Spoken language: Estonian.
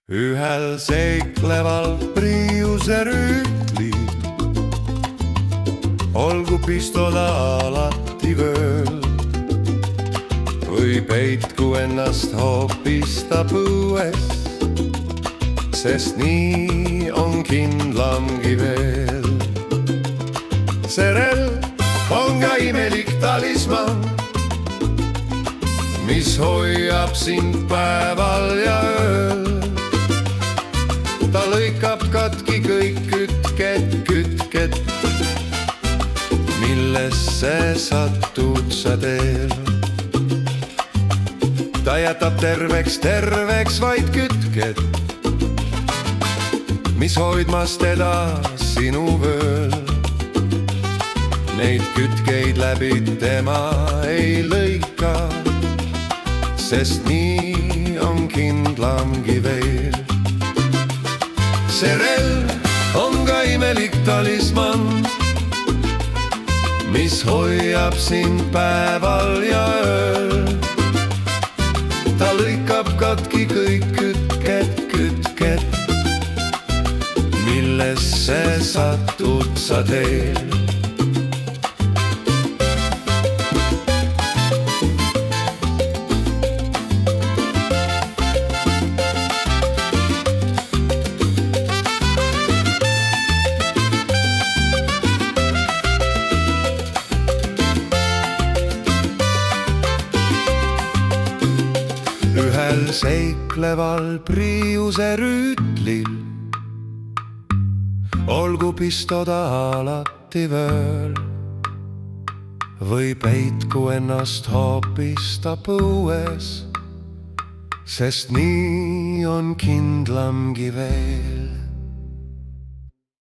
Ühel seikleval Priuse rüütlil olgu pistola alati vööl või peitku ennast hoopis ta põues, sest nii on kindlamgi veel. See relv on ka imelik talismann, mis hoiab sind päeval ja ööl. Ta lõikab katki kõik kütked, millesse satud sa teel. Ta jätab terveks vaid kütked, mis hoidmas teda sinu vööl. Neid kütkeid läbi tema ei lõika, sest nii on kindlamgi veel. See relv on ka imelik talismann, mis hoiab sind päeval ja ööl. Ta lõikab katki kõik kütked, millesse satud sa teel. Ühel seikleval Priuse rüütlil olgu pistoda alati vööl või peitku ennast hoopis ta põues, sest nii on kindlamgi veel.